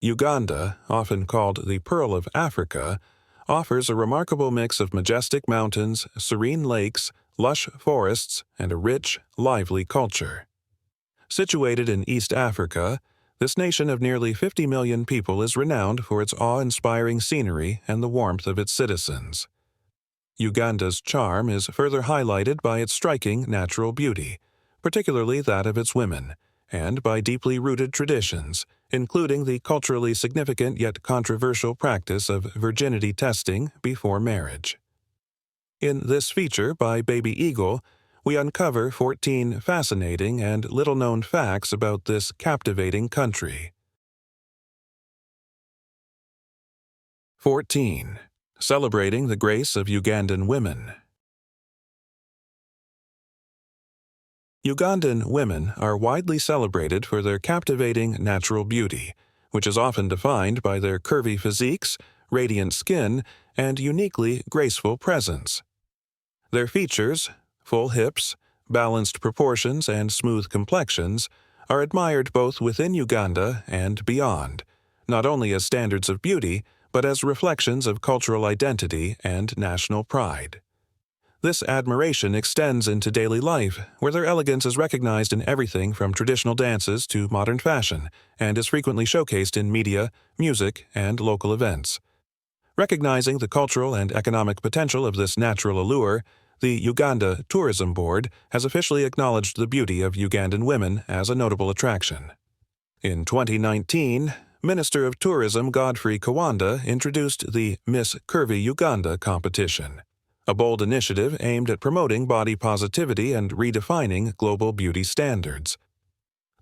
Uganda, often called the Pearl of Africa, offers a remarkable mix of majestic mountains, serene lakes, lush forests, and a rich, lively culture. Situated in East Africa, this nation of nearly 50 million people is renowned for its awe-inspiring scenery and the warmth of its citizens. Uganda's charm is further highlighted by its striking natural beauty, particularly that of its women, and by deeply rooted traditions, including the culturally significant yet controversial practice of virginity testing before marriage. In this feature by Baby Eagle, we uncover 14 fascinating and little-known facts about this captivating country. 14. Celebrating the grace of Ugandan women. Ugandan women are widely celebrated for their captivating natural beauty, which is often defined by their curvy physiques, radiant skin, and uniquely graceful presence. Their features, full hips, balanced proportions, and smooth complexions, are admired both within Uganda and beyond, not only as standards of beauty, but as reflections of cultural identity and national pride. This admiration extends into daily life, where their elegance is recognized in everything from traditional dances to modern fashion, and is frequently showcased in media, music, and local events. Recognizing the cultural and economic potential of this natural allure, the Uganda Tourism Board has officially acknowledged the beauty of Ugandan women as a notable attraction. In 2019, Minister of Tourism Godfrey Kawanda introduced the Miss Curvy Uganda competition, a bold initiative aimed at promoting body positivity and redefining global beauty standards.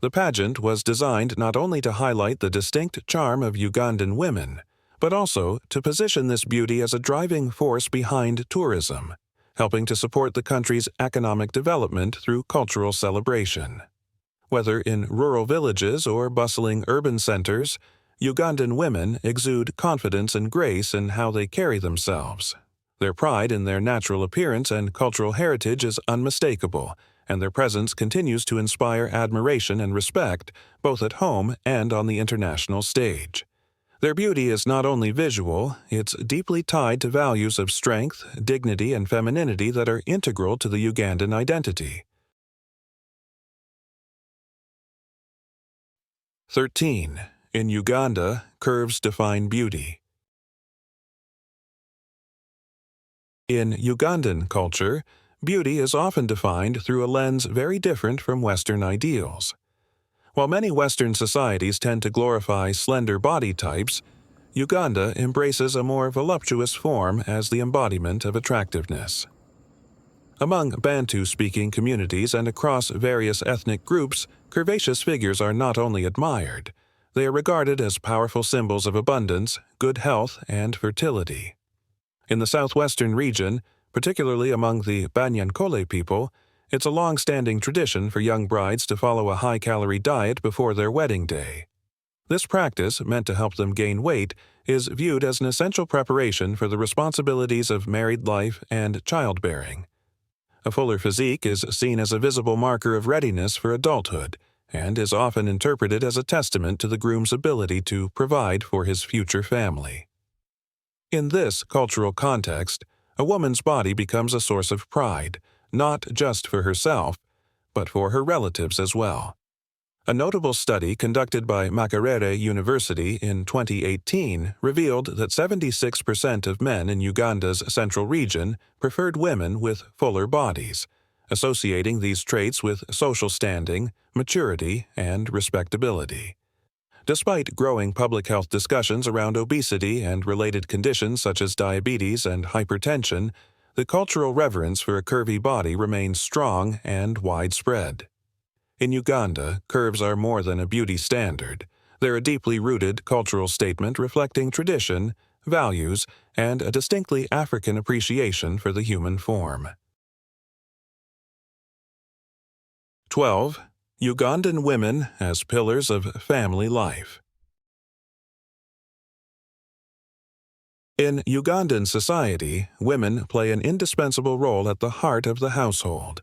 The pageant was designed not only to highlight the distinct charm of Ugandan women, but also to position this beauty as a driving force behind tourism, helping to support the country's economic development through cultural celebration. Whether in rural villages or bustling urban centers, Ugandan women exude confidence and grace in how they carry themselves. Their pride in their natural appearance and cultural heritage is unmistakable, and their presence continues to inspire admiration and respect both at home and on the international stage. Their beauty is not only visual, it's deeply tied to values of strength, dignity, and femininity that are integral to the Ugandan identity. 13. In Uganda, curves define beauty. In Ugandan culture, beauty is often defined through a lens very different from Western ideals. While many Western societies tend to glorify slender body types, Uganda embraces a more voluptuous form as the embodiment of attractiveness. Among Bantu-speaking communities and across various ethnic groups, curvaceous figures are not only admired, they are regarded as powerful symbols of abundance, good health, and fertility. In the southwestern region, particularly among the Banyankole people, it's a long-standing tradition for young brides to follow a high-calorie diet before their wedding day. This practice, meant to help them gain weight, is viewed as an essential preparation for the responsibilities of married life and childbearing. A fuller physique is seen as a visible marker of readiness for adulthood, and is often interpreted as a testament to the groom's ability to provide for his future family. In this cultural context, a woman's body becomes a source of pride, not just for herself, but for her relatives as well. A notable study conducted by Makerere University in 2018 revealed that 76% of men in Uganda's central region preferred women with fuller bodies, associating these traits with social standing, maturity, and respectability. Despite growing public health discussions around obesity and related conditions such as diabetes and hypertension, the cultural reverence for a curvy body remains strong and widespread. In Uganda, curves are more than a beauty standard. They're a deeply rooted cultural statement reflecting tradition, values, and a distinctly African appreciation for the human form. 12. Ugandan women as pillars of family life. In Ugandan society, women play an indispensable role at the heart of the household.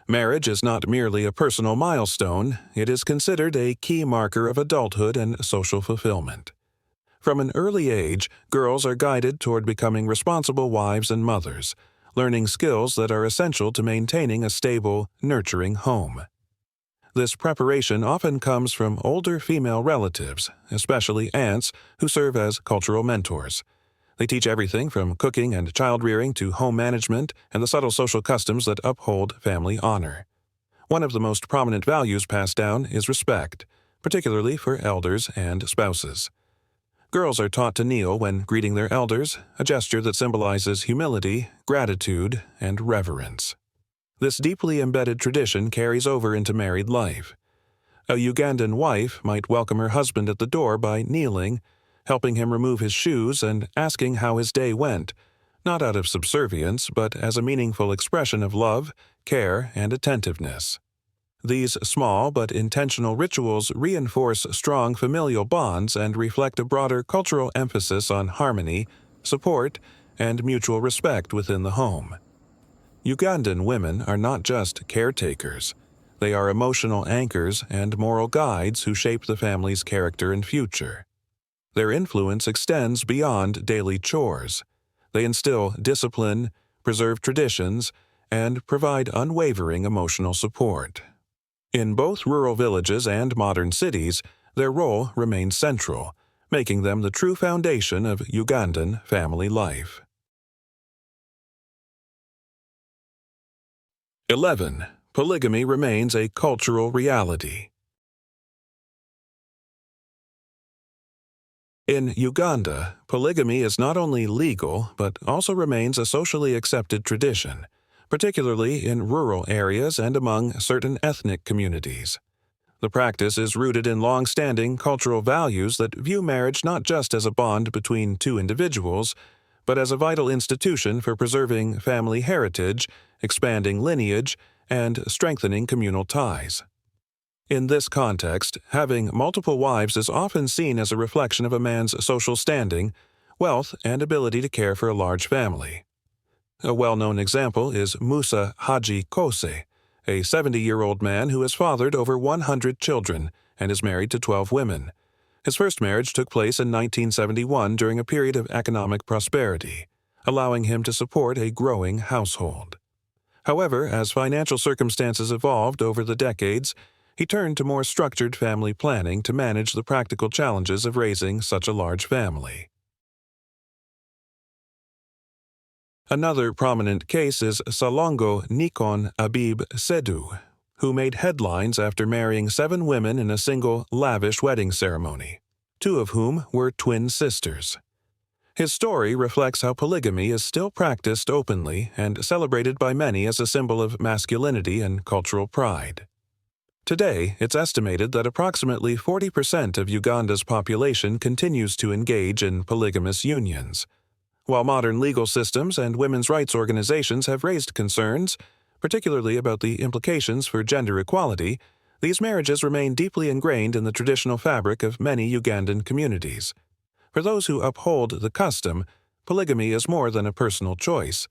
Marriage is not merely a personal milestone, it is considered a key marker of adulthood and social fulfillment. From an early age, girls are guided toward becoming responsible wives and mothers, learning skills that are essential to maintaining a stable, nurturing home. This preparation often comes from older female relatives, especially aunts, who serve as cultural mentors. They teach everything from cooking and child-rearing to home management and the subtle social customs that uphold family honor. One of the most prominent values passed down is respect, particularly for elders and spouses. Girls are taught to kneel when greeting their elders, a gesture that symbolizes humility, gratitude, and reverence. This deeply embedded tradition carries over into married life. A Ugandan wife might welcome her husband at the door by kneeling, helping him remove his shoes and asking how his day went, not out of subservience, but as a meaningful expression of love, care, and attentiveness. These small but intentional rituals reinforce strong familial bonds and reflect a broader cultural emphasis on harmony, support, and mutual respect within the home. Ugandan women are not just caretakers. They are emotional anchors and moral guides who shape the family's character and future. Their influence extends beyond daily chores. They instill discipline, preserve traditions, and provide unwavering emotional support. In both rural villages and modern cities, their role remains central, making them the true foundation of Ugandan family life. 11. Polygamy remains a cultural reality. In Uganda, polygamy is not only legal but also remains a socially accepted tradition, particularly in rural areas and among certain ethnic communities. The practice is rooted in long-standing cultural values that view marriage not just as a bond between two individuals, but as a vital institution for preserving family heritage, expanding lineage, and strengthening communal ties. In this context, having multiple wives is often seen as a reflection of a man's social standing, wealth, and ability to care for a large family. A well-known example is Musa Haji Kose, a 70-year-old man who has fathered over 100 children and is married to 12 women. His first marriage took place in 1971 during a period of economic prosperity, allowing him to support a growing household. However, as financial circumstances evolved over the decades, he turned to more structured family planning to manage the practical challenges of raising such a large family. Another prominent case is Salongo Nikon Abib Sedu, who made headlines after marrying 7 women in a single lavish wedding ceremony, 2 of whom were twin sisters. His story reflects how polygamy is still practiced openly and celebrated by many as a symbol of masculinity and cultural pride. Today, it's estimated that approximately 40% of Uganda's population continues to engage in polygamous unions. While modern legal systems and women's rights organizations have raised concerns, particularly about the implications for gender equality, these marriages remain deeply ingrained in the traditional fabric of many Ugandan communities. For those who uphold the custom, polygamy is more than a personal choice.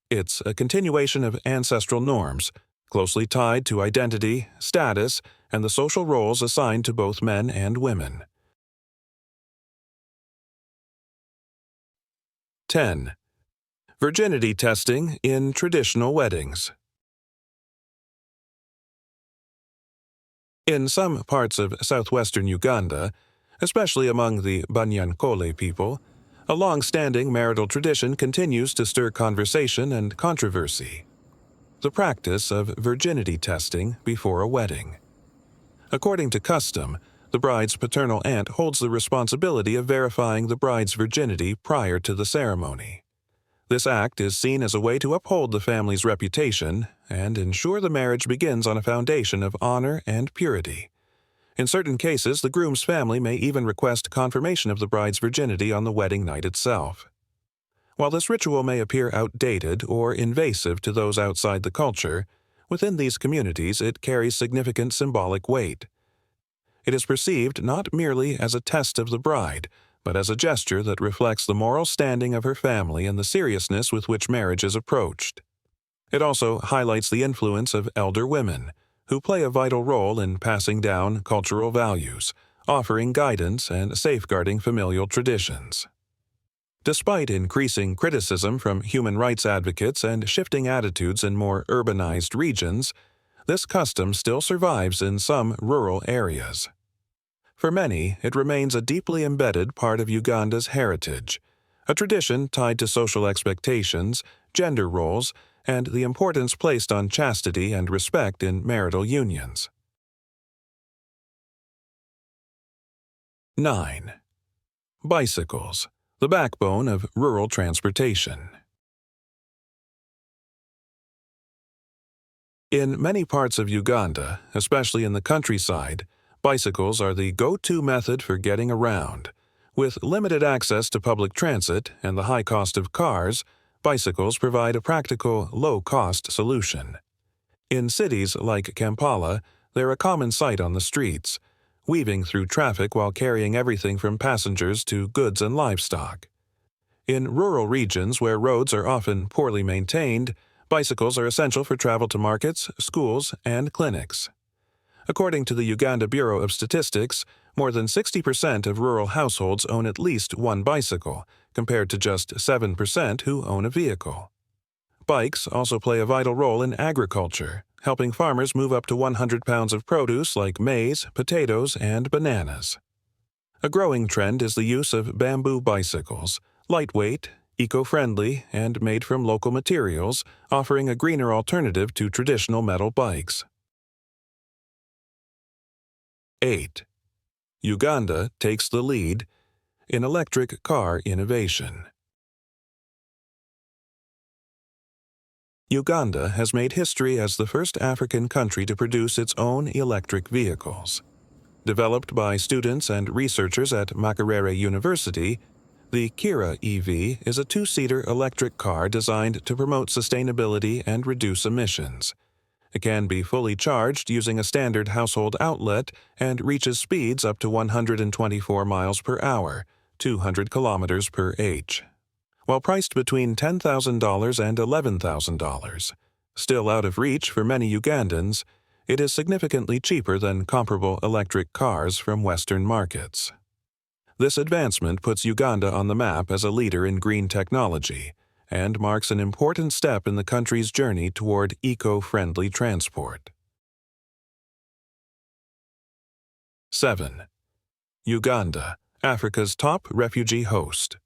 It's a continuation of ancestral norms, closely tied to identity, status, and the social roles assigned to both men and women. 10. Virginity testing in traditional weddings. In some parts of southwestern Uganda, especially among the Banyankole people, a long-standing marital tradition continues to stir conversation and controversy: the practice of virginity testing before a wedding. According to custom, the bride's paternal aunt holds the responsibility of verifying the bride's virginity prior to the ceremony. This act is seen as a way to uphold the family's reputation and ensure the marriage begins on a foundation of honor and purity. In certain cases, the groom's family may even request confirmation of the bride's virginity on the wedding night itself. While this ritual may appear outdated or invasive to those outside the culture, within these communities it carries significant symbolic weight. It is perceived not merely as a test of the bride, but as a gesture that reflects the moral standing of her family and the seriousness with which marriage is approached. It also highlights the influence of elder women, who play a vital role in passing down cultural values, offering guidance and safeguarding familial traditions. Despite increasing criticism from human rights advocates and shifting attitudes in more urbanized regions, this custom still survives in some rural areas. For many, it remains a deeply embedded part of Uganda's heritage, a tradition tied to social expectations, gender roles, and the importance placed on chastity and respect in marital unions. 9. Bicycles, the backbone of rural transportation. In many parts of Uganda, especially in the countryside, bicycles are the go-to method for getting around. With limited access to public transit and the high cost of cars, bicycles provide a practical, low-cost solution. In cities like Kampala, they're a common sight on the streets, weaving through traffic while carrying everything from passengers to goods and livestock. In rural regions where roads are often poorly maintained, bicycles are essential for travel to markets, schools, and clinics. According to the Uganda Bureau of Statistics, more than 60% of rural households own at least one bicycle, compared to just 7% who own a vehicle. Bikes also play a vital role in agriculture, helping farmers move up to 100 pounds of produce like maize, potatoes, and bananas. A growing trend is the use of bamboo bicycles, lightweight, eco-friendly, and made from local materials, offering a greener alternative to traditional metal bikes. 8. Uganda takes the lead in electric car innovation. Uganda has made history as the first African country to produce its own electric vehicles. Developed by students and researchers at Makerere University, the Kira EV is a two-seater electric car designed to promote sustainability and reduce emissions. It can be fully charged using a standard household outlet and reaches speeds up to 124 miles per hour, 200 kilometers per h. While priced between $10,000 and $11,000, still out of reach for many Ugandans, it is significantly cheaper than comparable electric cars from Western markets. This advancement puts Uganda on the map as a leader in green technology and marks an important step in the country's journey toward eco-friendly transport. 7. Uganda, Africa's top refugee host.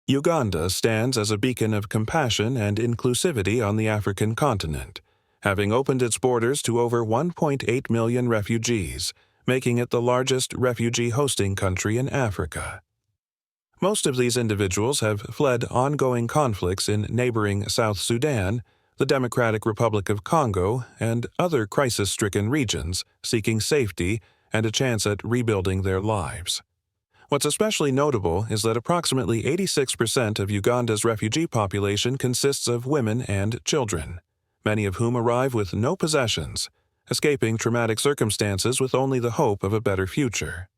Uganda stands as a beacon of compassion and inclusivity on the African continent, having opened its borders to over 1.8 million refugees, making it the largest refugee hosting country in Africa. Most of these individuals have fled ongoing conflicts in neighboring South Sudan, the Democratic Republic of Congo, and other crisis-stricken regions, seeking safety and a chance at rebuilding their lives. What's especially notable is that approximately 86% of Uganda's refugee population consists of women and children, many of whom arrive with no possessions, escaping traumatic circumstances with only the hope of a better future.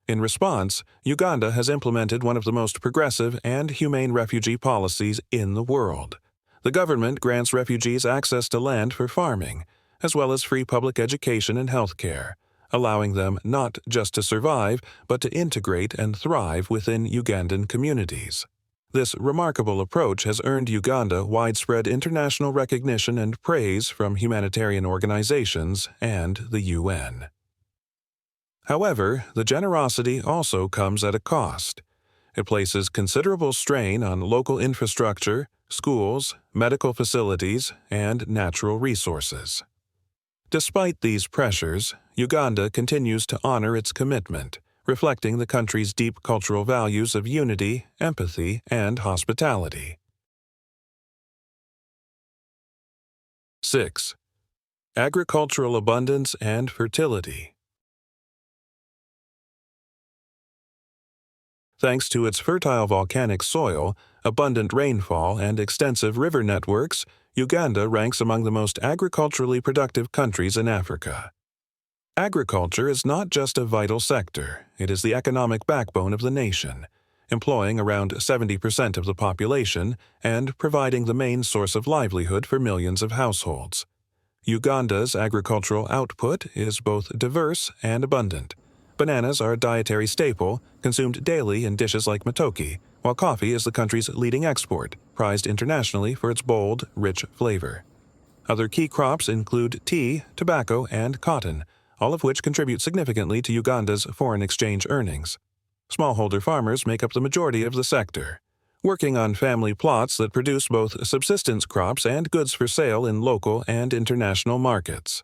In response, Uganda has implemented one of the most progressive and humane refugee policies in the world. The government grants refugees access to land for farming, as well as free public education and health care, allowing them not just to survive, but to integrate and thrive within Ugandan communities. This remarkable approach has earned Uganda widespread international recognition and praise from humanitarian organizations and the UN. However, the generosity also comes at a cost. It places considerable strain on local infrastructure, schools, medical facilities, and natural resources. Despite these pressures, Uganda continues to honor its commitment, reflecting the country's deep cultural values of unity, empathy, and hospitality. 6. Agricultural abundance and fertility. Thanks to its fertile volcanic soil, abundant rainfall, and extensive river networks, Uganda ranks among the most agriculturally productive countries in Africa. Agriculture is not just a vital sector, it is the economic backbone of the nation. employing around 70% of the population and providing the main source of livelihood for millions of households. Uganda's agricultural output is both diverse and abundant. Bananas are a dietary staple, consumed daily in dishes like matoke, while coffee is the country's leading export, prized internationally for its bold, rich flavor. Other key crops include tea, tobacco, and cotton, all of which contribute significantly to Uganda's foreign exchange earnings. Smallholder farmers make up the majority of the sector, working on family plots that produce both subsistence crops and goods for sale in local and international markets.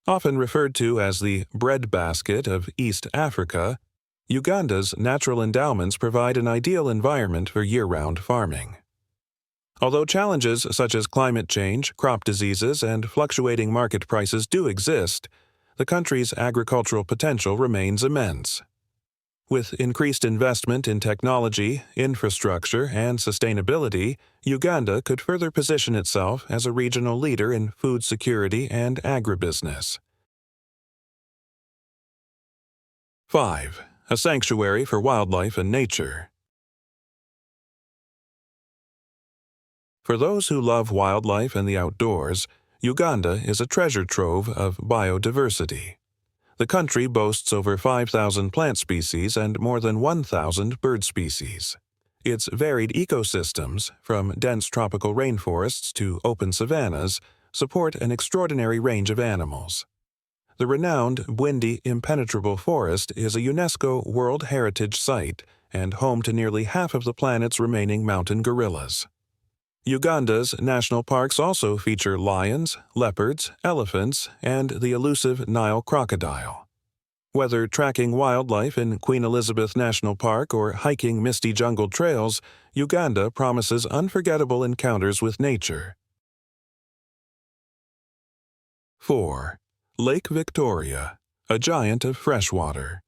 Often referred to as the breadbasket of East Africa, Uganda's natural endowments provide an ideal environment for year-round farming. Although challenges such as climate change, crop diseases, and fluctuating market prices do exist, the country's agricultural potential remains immense. With increased investment in technology, infrastructure, and sustainability, Uganda could further position itself as a regional leader in food security and agribusiness. 5. A sanctuary for wildlife and nature. For those who love wildlife and the outdoors, Uganda is a treasure trove of biodiversity. The country boasts over 5,000 plant species and more than 1,000 bird species. Its varied ecosystems, from dense tropical rainforests to open savannas, support an extraordinary range of animals. The renowned Bwindi Impenetrable Forest is a UNESCO World Heritage Site and home to nearly half of the planet's remaining mountain gorillas. Uganda's national parks also feature lions, leopards, elephants, and the elusive Nile crocodile. Whether tracking wildlife in Queen Elizabeth National Park or hiking misty jungle trails, Uganda promises unforgettable encounters with nature. 4. Lake Victoria, a giant of freshwater.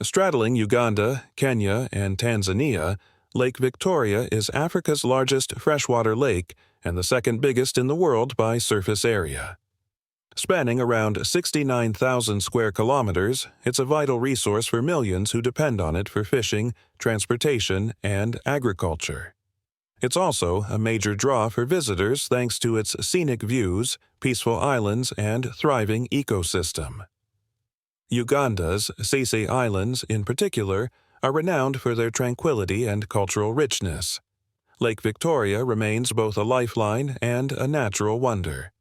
Straddling Uganda, Kenya, and Tanzania, Lake Victoria is Africa's largest freshwater lake and the second biggest in the world by surface area. Spanning around 69,000 square kilometers, it's a vital resource for millions who depend on it for fishing, transportation, and agriculture. It's also a major draw for visitors thanks to its scenic views, peaceful islands, and thriving ecosystem. Uganda's Sese Islands, in particular, are renowned for their tranquility and cultural richness. Lake Victoria remains both a lifeline and a natural wonder.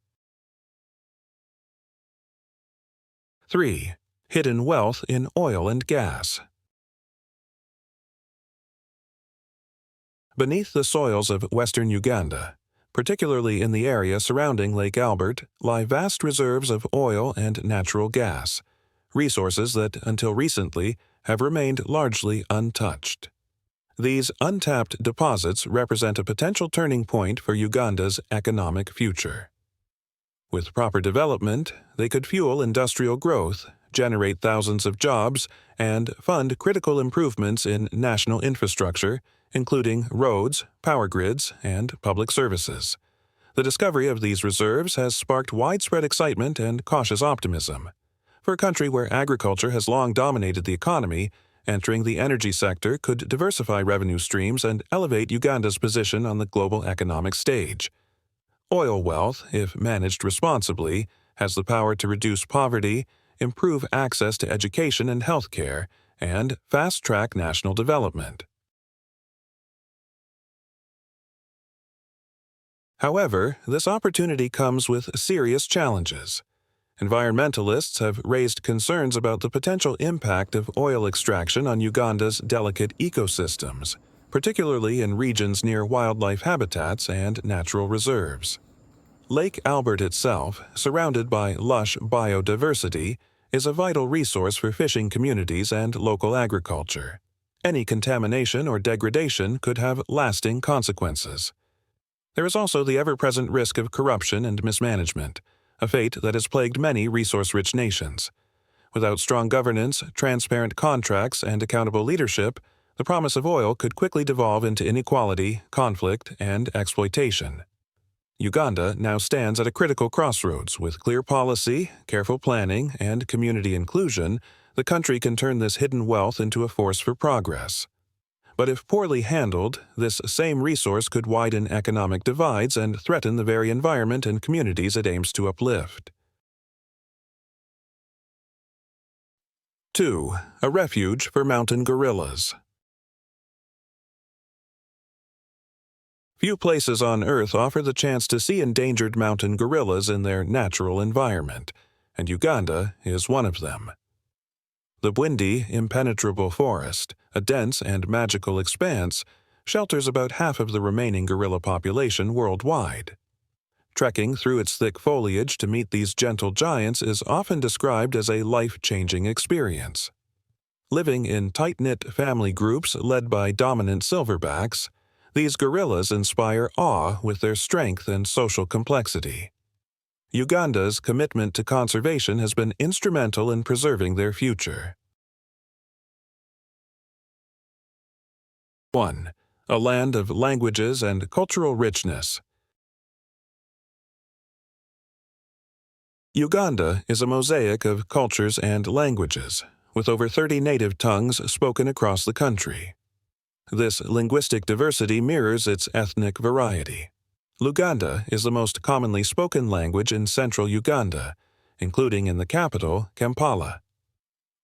3. Hidden wealth in oil and gas. Beneath the soils of western Uganda, particularly in the area surrounding Lake Albert, lie vast reserves of oil and natural gas, resources that, until recently, have remained largely untouched. These untapped deposits represent a potential turning point for Uganda's economic future. With proper development, they could fuel industrial growth, generate thousands of jobs, and fund critical improvements in national infrastructure, including roads, power grids, and public services. The discovery of these reserves has sparked widespread excitement and cautious optimism. For a country where agriculture has long dominated the economy, entering the energy sector could diversify revenue streams and elevate Uganda's position on the global economic stage. Oil wealth, if managed responsibly, has the power to reduce poverty, improve access to education and healthcare, and fast-track national development. However, this opportunity comes with serious challenges. Environmentalists have raised concerns about the potential impact of oil extraction on Uganda's delicate ecosystems, particularly in regions near wildlife habitats and natural reserves. Lake Albert itself, surrounded by lush biodiversity, is a vital resource for fishing communities and local agriculture. Any contamination or degradation could have lasting consequences. There is also the ever-present risk of corruption and mismanagement, a fate that has plagued many resource-rich nations. Without strong governance, transparent contracts, and accountable leadership, the promise of oil could quickly devolve into inequality, conflict, and exploitation. Uganda now stands at a critical crossroads. With clear policy, careful planning, and community inclusion, the country can turn this hidden wealth into a force for progress. But if poorly handled, this same resource could widen economic divides and threaten the very environment and communities it aims to uplift. 2. A refuge for mountain gorillas. Few places on Earth offer the chance to see endangered mountain gorillas in their natural environment, and Uganda is one of them. The Bwindi impenetrable forest, a dense and magical expanse, shelters about half of the remaining gorilla population worldwide. Trekking through its thick foliage to meet these gentle giants is often described as a life-changing experience. Living in tight-knit family groups led by dominant silverbacks, these gorillas inspire awe with their strength and social complexity. Uganda's commitment to conservation has been instrumental in preserving their future. 1. A land of languages and cultural richness. Uganda is a mosaic of cultures and languages, with over 30 native tongues spoken across the country. This linguistic diversity mirrors its ethnic variety. Luganda is the most commonly spoken language in central Uganda, including in the capital, Kampala.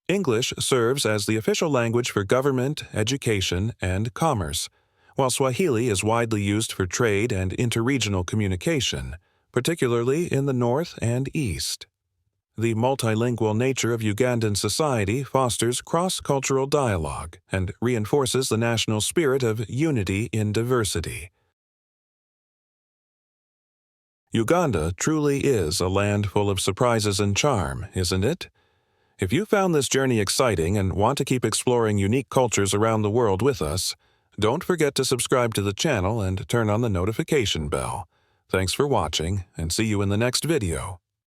English serves as the official language for government, education, and commerce, while Swahili is widely used for trade and interregional communication, particularly in the north and east. The multilingual nature of Ugandan society fosters cross-cultural dialogue and reinforces the national spirit of unity in diversity. Uganda truly is a land full of surprises and charm, isn't it? If you found this journey exciting and want to keep exploring unique cultures around the world with us, don't forget to subscribe to the channel and turn on the notification bell. Thanks for watching, and see you in the next video.